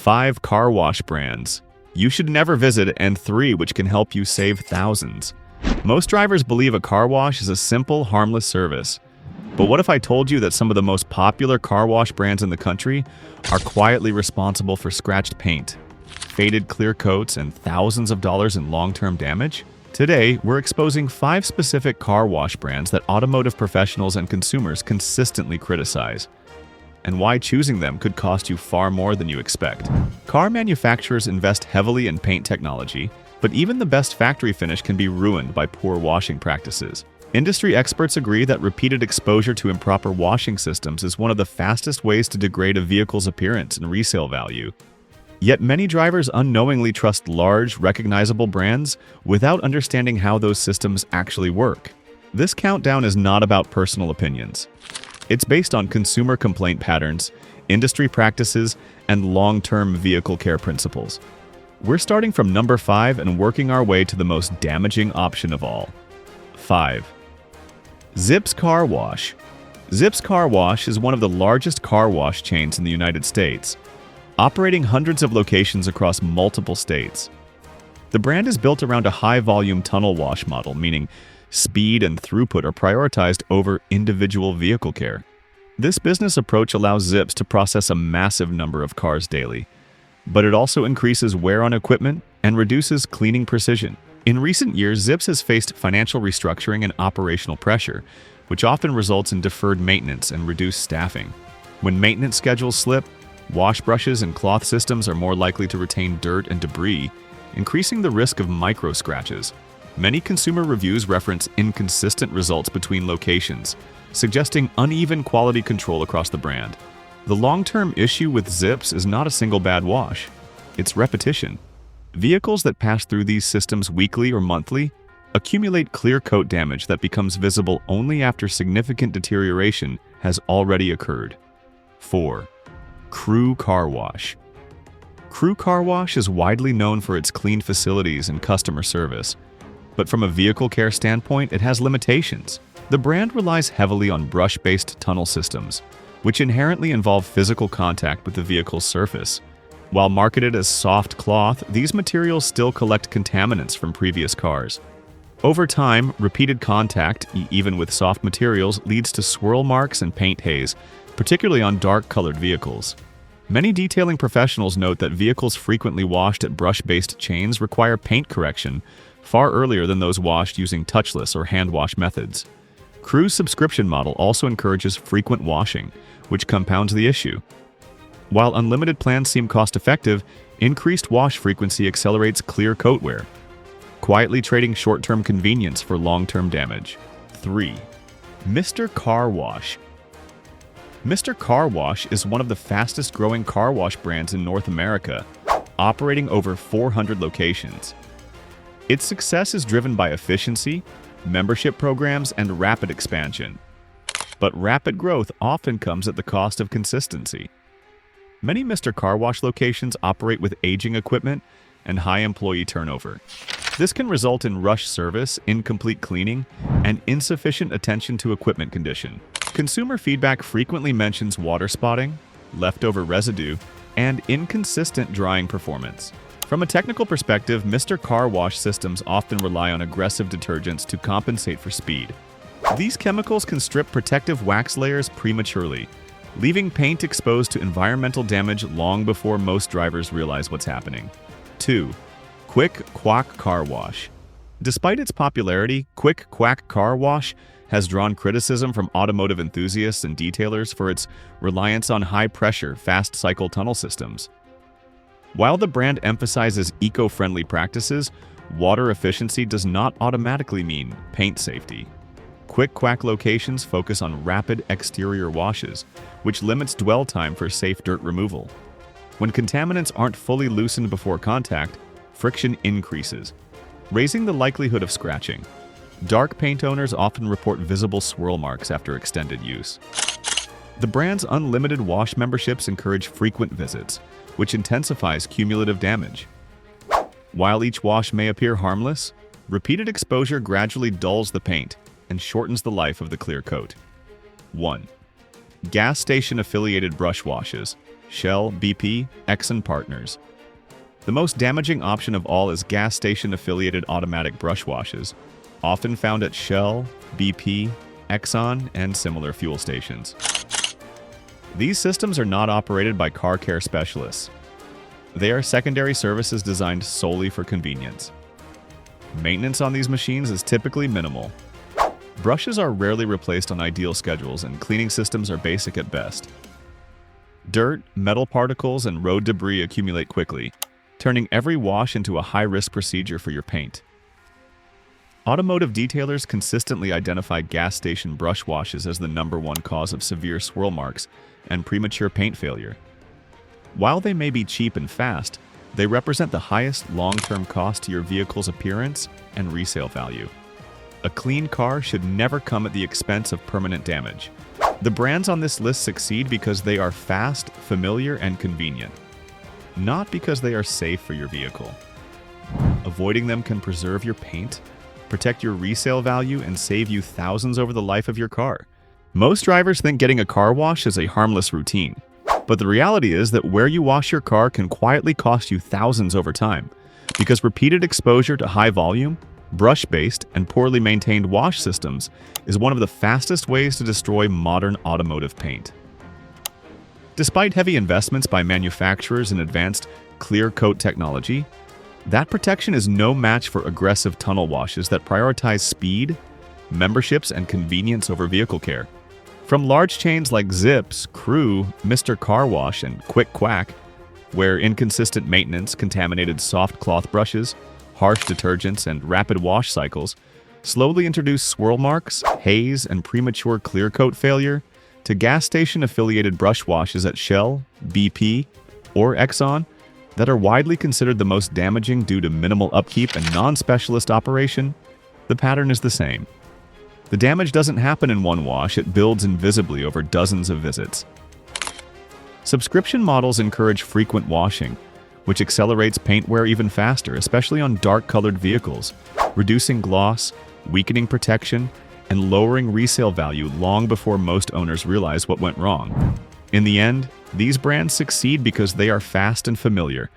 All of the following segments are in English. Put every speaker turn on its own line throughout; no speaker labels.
5 car wash brands you should never visit, and 3 which can help you save thousands. Most drivers believe a car wash is a simple, harmless service. But what if I told you that some of the most popular car wash brands in the country are quietly responsible for scratched paint, faded clear coats, and thousands of dollars in long-term damage? Today, we're exposing 5 specific car wash brands that automotive professionals and consumers consistently criticize, and why choosing them could cost you far more than you expect. Car manufacturers invest heavily in paint technology, but even the best factory finish can be ruined by poor washing practices. Industry experts agree that repeated exposure to improper washing systems is one of the fastest ways to degrade a vehicle's appearance and resale value. Yet many drivers unknowingly trust large, recognizable brands without understanding how those systems actually work. This countdown is not about personal opinions. It's based on consumer complaint patterns, industry practices, and long-term vehicle care principles. We're starting from number 5 and working our way to the most damaging option of all. 5. Zips Car Wash. Zips Car Wash is one of the largest car wash chains in the United States, operating hundreds of locations across multiple states. The brand is built around a high-volume tunnel wash model, meaning speed and throughput are prioritized over individual vehicle care. This business approach allows Zips to process a massive number of cars daily, but it also increases wear on equipment and reduces cleaning precision. In recent years, Zips has faced financial restructuring and operational pressure, which often results in deferred maintenance and reduced staffing. When maintenance schedules slip, wash brushes and cloth systems are more likely to retain dirt and debris, increasing the risk of micro scratches. Many consumer reviews reference inconsistent results between locations, suggesting uneven quality control across the brand. The long-term issue with Zips is not a single bad wash, it's repetition. Vehicles that pass through these systems weekly or monthly accumulate clear coat damage that becomes visible only after significant deterioration has already occurred. 4. Crew Car Wash. Crew Car Wash is widely known for its clean facilities and customer service, but from a vehicle care standpoint, it has limitations. The brand relies heavily on brush-based tunnel systems, which inherently involve physical contact with the vehicle's surface. While marketed as soft cloth, these materials still collect contaminants from previous cars. Over time, repeated contact, even with soft materials, leads to swirl marks and paint haze, particularly on dark-colored vehicles. Many detailing professionals note that vehicles frequently washed at brush-based chains require paint correction far earlier than those washed using touchless or hand wash methods. Crew's subscription model also encourages frequent washing, which compounds the issue. While unlimited plans seem cost-effective, increased wash frequency accelerates clear coat wear, quietly trading short-term convenience for long-term damage. 3. Mr. Car Wash. Mr. Car Wash is one of the fastest-growing car wash brands in North America, operating over 400 locations. Its success is driven by efficiency, membership programs, and rapid expansion. But rapid growth often comes at the cost of consistency. Many Mr. Car Wash locations operate with aging equipment and high employee turnover. This can result in rush service, incomplete cleaning, and insufficient attention to equipment condition. Consumer feedback frequently mentions water spotting, leftover residue, and inconsistent drying performance. From a technical perspective, Mr. Car Wash systems often rely on aggressive detergents to compensate for speed. These chemicals can strip protective wax layers prematurely, leaving paint exposed to environmental damage long before most drivers realize what's happening. 2. Quick Quack Car Wash. Despite its popularity, Quick Quack Car Wash has drawn criticism from automotive enthusiasts and detailers for its reliance on high-pressure, fast-cycle tunnel systems. While the brand emphasizes eco-friendly practices, water efficiency does not automatically mean paint safety. Quick Quack locations focus on rapid exterior washes, which limits dwell time for safe dirt removal. When contaminants aren't fully loosened before contact, friction increases, raising the likelihood of scratching. Dark paint owners often report visible swirl marks after extended use. The brand's unlimited wash memberships encourage frequent visits, which intensifies cumulative damage. While each wash may appear harmless, repeated exposure gradually dulls the paint and shortens the life of the clear coat. 1. Gas station affiliated brush washes. Shell, BP, Exxon Partners. The most damaging option of all is gas station-affiliated automatic brush washes, often found at Shell, BP, Exxon, and similar fuel stations. These systems are not operated by car care specialists. They are secondary services designed solely for convenience. Maintenance on these machines is typically minimal. Brushes are rarely replaced on ideal schedules, and cleaning systems are basic at best. Dirt, metal particles, and road debris accumulate quickly, turning every wash into a high-risk procedure for your paint. Automotive detailers consistently identify gas station brush washes as the #1 cause of severe swirl marks and premature paint failure. While they may be cheap and fast, they represent the highest long-term cost to your vehicle's appearance and resale value. A clean car should never come at the expense of permanent damage. The brands on this list succeed because they are fast, familiar, and convenient, not because they are safe for your vehicle. Avoiding them can preserve your paint, protect your resale value, and save you thousands over the life of your car. Most drivers think getting a car wash is a harmless routine, but the reality is that where you wash your car can quietly cost you thousands over time, because repeated exposure to high volume, brush-based, and poorly maintained wash systems is one of the fastest ways to destroy modern automotive paint. Despite heavy investments by manufacturers in advanced clear coat technology, that protection is no match for aggressive tunnel washes that prioritize speed, memberships, and convenience over vehicle care. From large chains like Zips, Crew, Mr. Car Wash, and Quick Quack, where inconsistent maintenance, contaminated soft cloth brushes, harsh detergents, and rapid wash cycles slowly introduce swirl marks, haze, and premature clear coat failure, to gas station-affiliated brush washes at Shell, BP, or Exxon that are widely considered the most damaging due to minimal upkeep and non-specialist operation, the pattern is the same. The damage doesn't happen in one wash, it builds invisibly over dozens of visits. Subscription models encourage frequent washing, which accelerates paint wear even faster, especially on dark-colored vehicles, reducing gloss, weakening protection, and lowering resale value long before most owners realize what went wrong. In the end, these brands succeed because they are fast and familiar,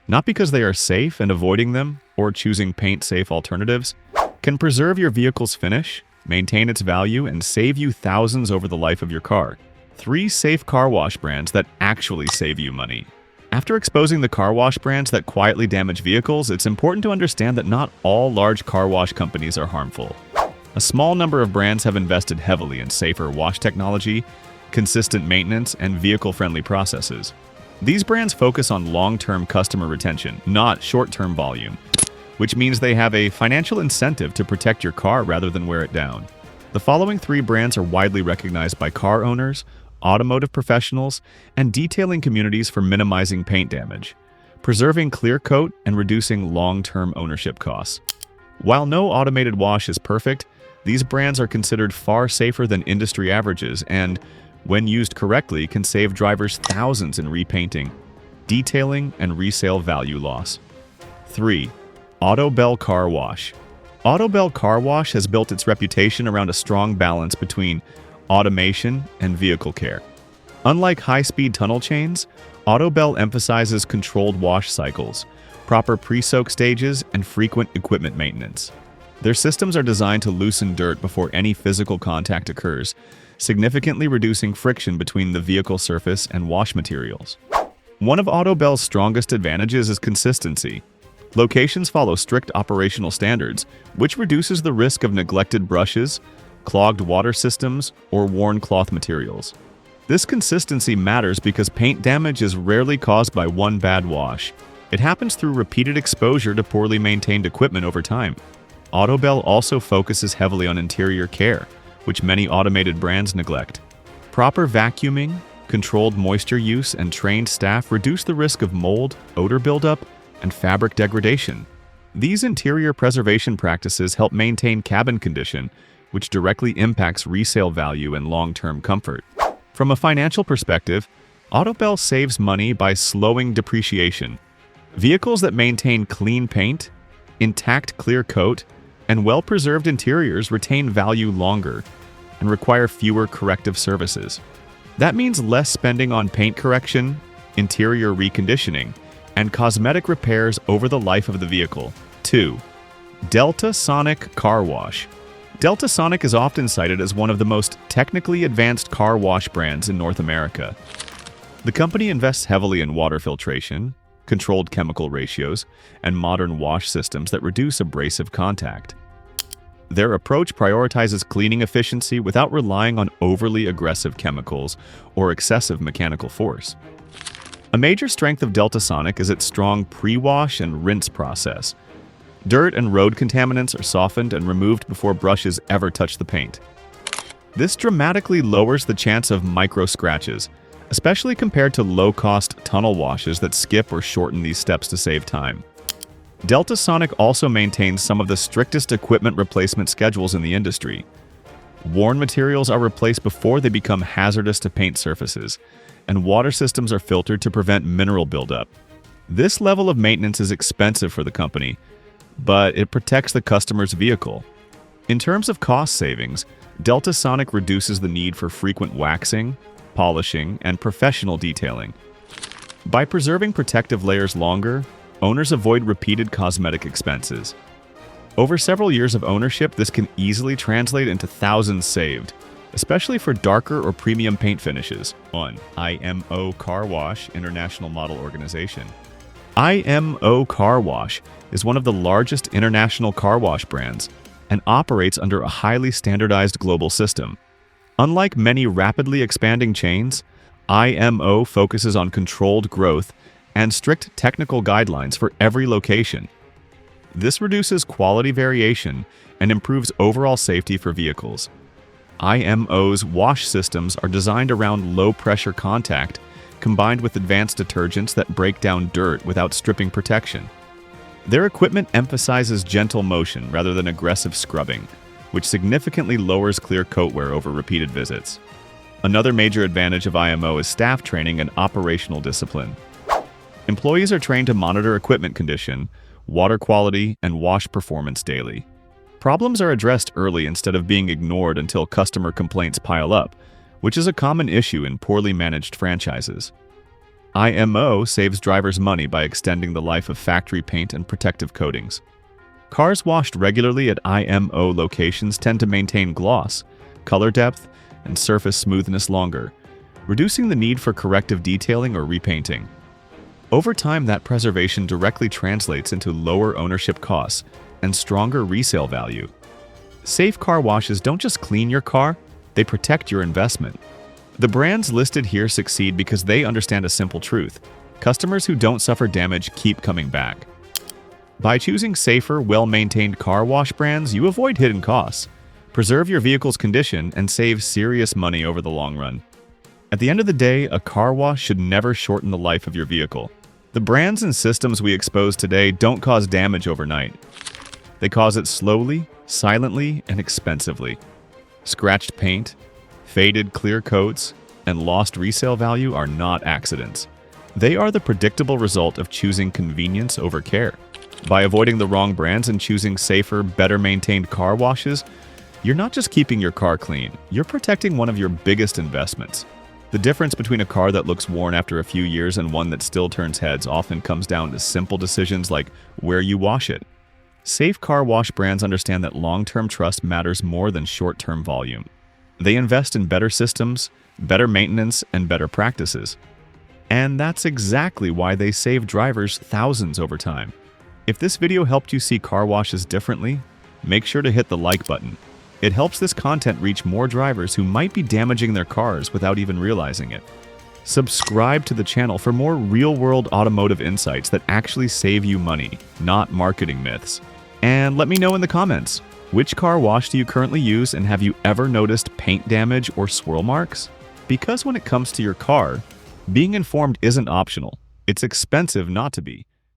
not because they are safe, and avoiding them, or choosing paint-safe alternatives, can preserve your vehicle's finish, maintain its value, and save you thousands over the life of your car. 3 safe car wash brands that actually save you money. After exposing the car wash brands that quietly damage vehicles, it's important to understand that not all large car wash companies are harmful. A small number of brands have invested heavily in safer wash technology, consistent maintenance, and vehicle-friendly processes. These brands focus on long-term customer retention, not short-term volume, which means they have a financial incentive to protect your car rather than wear it down. The following 3 brands are widely recognized by car owners, automotive professionals, and detailing communities for minimizing paint damage, preserving clear coat, and reducing long-term ownership costs. While no automated wash is perfect, these brands are considered far safer than industry averages and, when used correctly, can save drivers thousands in repainting, detailing, and resale value loss. 3. Autobell Car Wash. Autobell Car Wash has built its reputation around a strong balance between automation and vehicle care. Unlike high-speed tunnel chains, Autobell emphasizes controlled wash cycles, proper pre-soak stages, and frequent equipment maintenance. Their systems are designed to loosen dirt before any physical contact occurs, significantly reducing friction between the vehicle surface and wash materials. One of Autobell's strongest advantages is consistency. Locations follow strict operational standards, which reduces the risk of neglected brushes, clogged water systems, or worn cloth materials. This consistency matters because paint damage is rarely caused by one bad wash. It happens through repeated exposure to poorly maintained equipment over time. Autobell also focuses heavily on interior care, which many automated brands neglect. Proper vacuuming, controlled moisture use, and trained staff reduce the risk of mold, odor buildup, and fabric degradation. These interior preservation practices help maintain cabin condition, which directly impacts resale value and long-term comfort. From a financial perspective, Autobell saves money by slowing depreciation. Vehicles that maintain clean paint, intact clear coat, and well-preserved interiors retain value longer and require fewer corrective services. That means less spending on paint correction, interior reconditioning, and cosmetic repairs over the life of the vehicle. 2. Delta Sonic Car Wash. Delta Sonic is often cited as one of the most technically advanced car wash brands in North America. The company invests heavily in water filtration, controlled chemical ratios, and modern wash systems that reduce abrasive contact. Their approach prioritizes cleaning efficiency without relying on overly aggressive chemicals or excessive mechanical force. A major strength of Delta Sonic is its strong pre-wash and rinse process. Dirt and road contaminants are softened and removed before brushes ever touch the paint. This dramatically lowers the chance of micro scratches, especially compared to low-cost tunnel washes that skip or shorten these steps to save time. Delta Sonic also maintains some of the strictest equipment replacement schedules in the industry. Worn materials are replaced before they become hazardous to paint surfaces, and water systems are filtered to prevent mineral buildup. This level of maintenance is expensive for the company, but it protects the customer's vehicle. In terms of cost savings, Delta Sonic reduces the need for frequent waxing, polishing, and professional detailing. By preserving protective layers longer, owners avoid repeated cosmetic expenses. Over several years of ownership, this can easily translate into thousands saved, especially for darker or premium paint finishes. 1. IMO Car Wash International Model Organization. IMO Car Wash is one of the largest international car wash brands and operates under a highly standardized global system. Unlike many rapidly expanding chains, IMO focuses on controlled growth and strict technical guidelines for every location. This reduces quality variation and improves overall safety for vehicles. IMO's wash systems are designed around low-pressure contact, combined with advanced detergents that break down dirt without stripping protection. Their equipment emphasizes gentle motion rather than aggressive scrubbing, which significantly lowers clear coat wear over repeated visits. Another major advantage of IMO is staff training and operational discipline. Employees are trained to monitor equipment condition, water quality, and wash performance daily. Problems are addressed early instead of being ignored until customer complaints pile up, which is a common issue in poorly managed franchises. IMO saves drivers money by extending the life of factory paint and protective coatings. Cars washed regularly at IMO locations tend to maintain gloss, color depth, and surface smoothness longer, reducing the need for corrective detailing or repainting. Over time, that preservation directly translates into lower ownership costs and stronger resale value. Safe car washes don't just clean your car, they protect your investment. The brands listed here succeed because they understand a simple truth: customers who don't suffer damage keep coming back. By choosing safer, well-maintained car wash brands, you avoid hidden costs, preserve your vehicle's condition, and save serious money over the long run. At the end of the day, a car wash should never shorten the life of your vehicle. The brands and systems we expose today don't cause damage overnight. They cause it slowly, silently, and expensively. Scratched paint, faded clear coats, and lost resale value are not accidents. They are the predictable result of choosing convenience over care. By avoiding the wrong brands and choosing safer, better-maintained car washes, you're not just keeping your car clean, you're protecting one of your biggest investments. The difference between a car that looks worn after a few years and one that still turns heads often comes down to simple decisions like where you wash it. Safe car wash brands understand that long-term trust matters more than short-term volume. They invest in better systems, better maintenance, and better practices. And that's exactly why they save drivers thousands over time. If this video helped you see car washes differently, make sure to hit the like button. It helps this content reach more drivers who might be damaging their cars without even realizing it. Subscribe to the channel for more real-world automotive insights that actually save you money, not marketing myths. And let me know in the comments, which car wash do you currently use, and have you ever noticed paint damage or swirl marks? Because when it comes to your car, being informed isn't optional. It's expensive not to be.